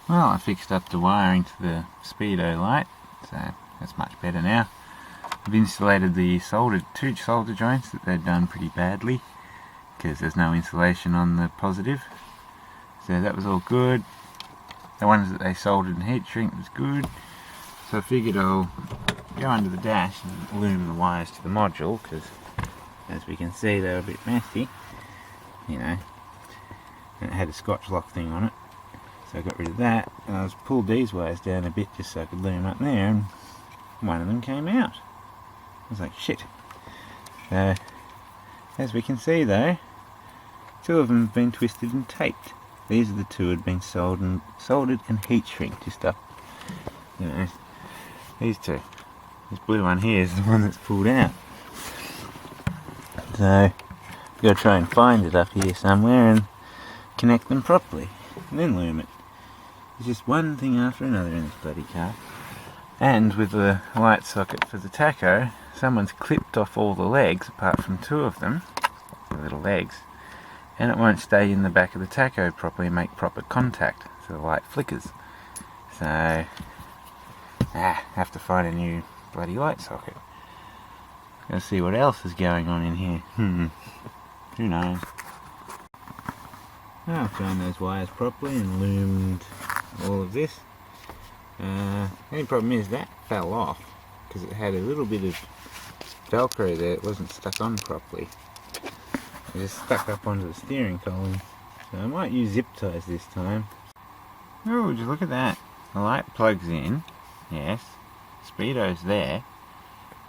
Well, I fixed up the wiring to the speedo light, so that's much better now. I've insulated the two solder joints that they'd done pretty badly because there's no insulation on the positive. So that was all good. The ones that they soldered and heat shrink was good. So I figured I'll go under the dash and loom the wires to the module, because as we can see they're a bit messy, you know, and it had a scotch lock thing on it. So I got rid of that, and I pulled these wires down a bit just so I could loom up there, and one of them came out. I was like, shit. So, as we can see though, two of them have been twisted and taped. These are the two that had been soldered and heat shrink just up, you know, these two. This blue one here is the one that's pulled out. So, I've got to try and find it up here somewhere and connect them properly, and then loom it. There's just one thing after another in this bloody car. And with the light socket for the tacho, someone's clipped off all the legs apart from two of them, the little legs, and it won't stay in the back of the tacho properly and make proper contact, so the light flickers. So, have to find a new bloody light socket. Gotta see what else is going on in here. Who knows? Well, I've found those wires properly and loomed all of this. The only problem is that fell off because it had a little bit of velcro there. It wasn't stuck on properly. It just stuck up onto the steering column. So I might use zip ties this time. Oh, just look at that. The light plugs in. Yes. Speedo's there.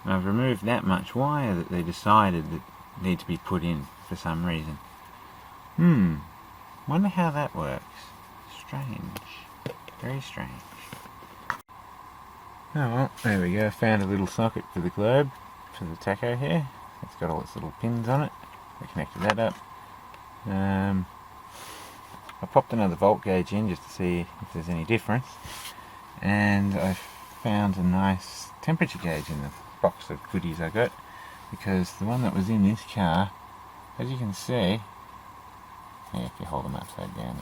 And I've removed that much wire that they decided that need to be put in for some reason. Wonder how that works. Strange. Very strange. Oh well, there we go. Found a little socket for the globe, for the tacho here. It's got all its little pins on it. I connected that up. I popped another volt gauge in just to see if there's any difference. And I found a nice temperature gauge in the box of goodies I got. Because the one that was in this car, as you can see, yeah, if you hold them upside down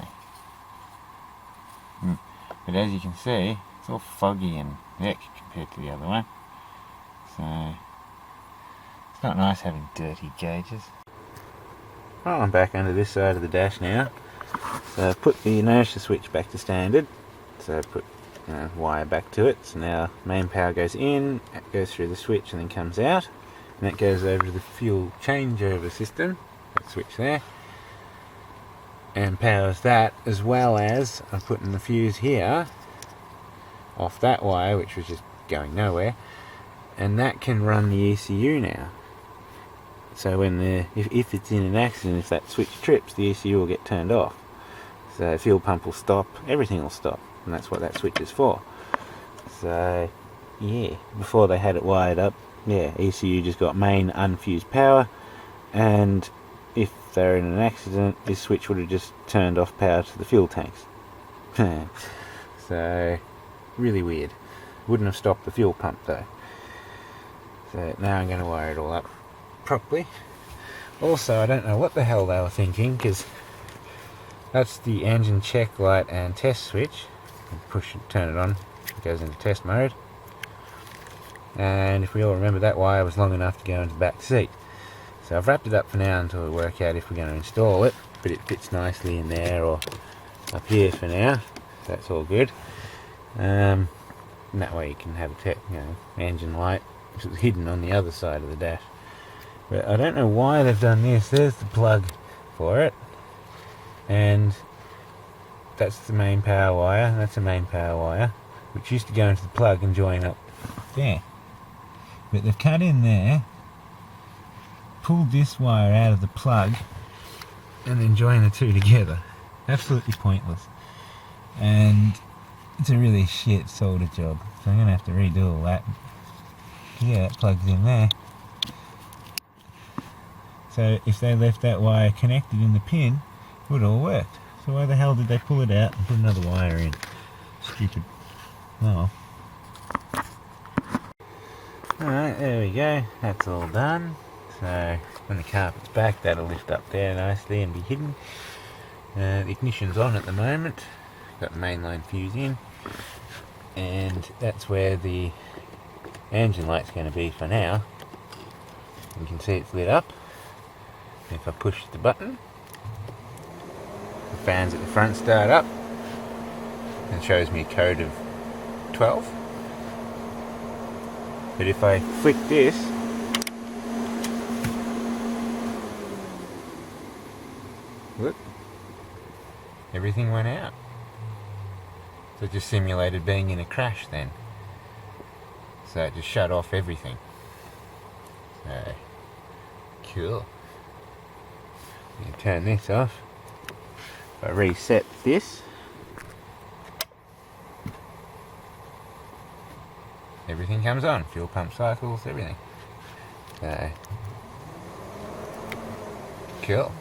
there. But as you can see, it's all foggy and thick compared to the other one. So, it's not nice having dirty gauges. Well, I'm back under this side of the dash now. So I put the inertia switch back to standard. So I put wire back to it. So now main power goes in, it goes through the switch and then comes out. And that goes over to the fuel changeover system, that switch there. And powers that, as well as I'm putting the fuse here off that wire, which was just going nowhere, and that can run the ECU now. So when if it's in an accident, if that switch trips, the ECU will get turned off. So fuel pump will stop, everything will stop, and that's what that switch is for. So yeah, before they had it wired up, yeah, ECU just got main unfused power, and if they're in an accident, this switch would have just turned off power to the fuel tanks. So, really weird. Wouldn't have stopped the fuel pump though. So now I'm going to wire it all up properly. Also, I don't know what the hell they were thinking, because that's the engine check light and test switch. Push it, turn it on, it goes into test mode. And if we all remember, that wire was long enough to go into the back seat. So I've wrapped it up for now until we work out if we're going to install it, but it fits nicely in there or up here for now, so that's all good. And that way you can have a engine light, which is hidden on the other side of the dash. But I don't know why they've done this. There's the plug for it, and that's the main power wire, that's the main power wire, which used to go into the plug and join up there. But they've cut in there, pulled this wire out of the plug, and then joined the two together. Absolutely pointless. And it's a really shit solder job, so I'm going to have to redo all that. Yeah, that plugs in there. So if they left that wire connected in the pin, it would all worked. So why the hell did they pull it out and put another wire in? Stupid. Oh. Alright, there we go. That's all done. So when the carpet's back, that'll lift up there nicely and be hidden. The ignition's on at the moment. got the mainline fuse in, and that's where the engine light's going to be for now. You can see it's lit up. If I push the button, the fans at the front start up. It shows me a code of 12. But if I flick this, look, everything went out. So it just simulated being in a crash then. So it just shut off everything. So, cool. You turn this off. If I reset this, everything comes on. Fuel pump cycles, everything. So, cool.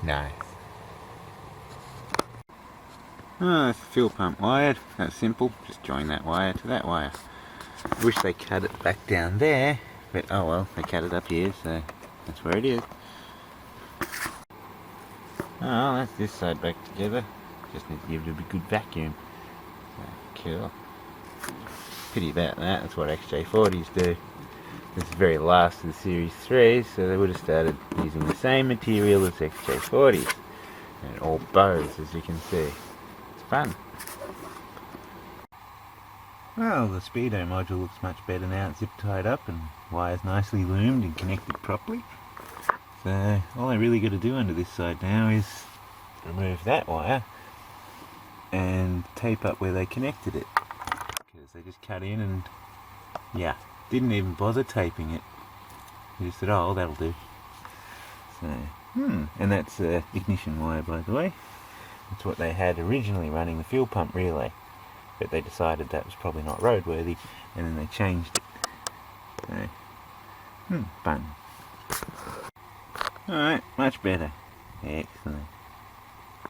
Nice. Oh, that's the fuel pump wired. That's simple. Just join that wire to that wire. I wish they cut it back down there, but oh well, they cut it up here, so that's where it is. Oh, that's this side back together. Just need to give it a good vacuum. So, cool. Pity about that. That's what XJ12s do. This is the very last of the Series 3s, so they would have started using the same material as XJ40s. And all bows, as you can see. It's fun. Well, the speedo module looks much better now. It's zip tied up and wires nicely loomed and connected properly. So all I really got to do under this side now is remove that wire and tape up where they connected it. Because they just cut in and, yeah, didn't even bother taping it. They just said, oh, that'll do. So, and that's the ignition wire, by the way. That's what they had originally running the fuel pump relay. But they decided that was probably not roadworthy, and then they changed it. So, fun. Alright, much better. Excellent.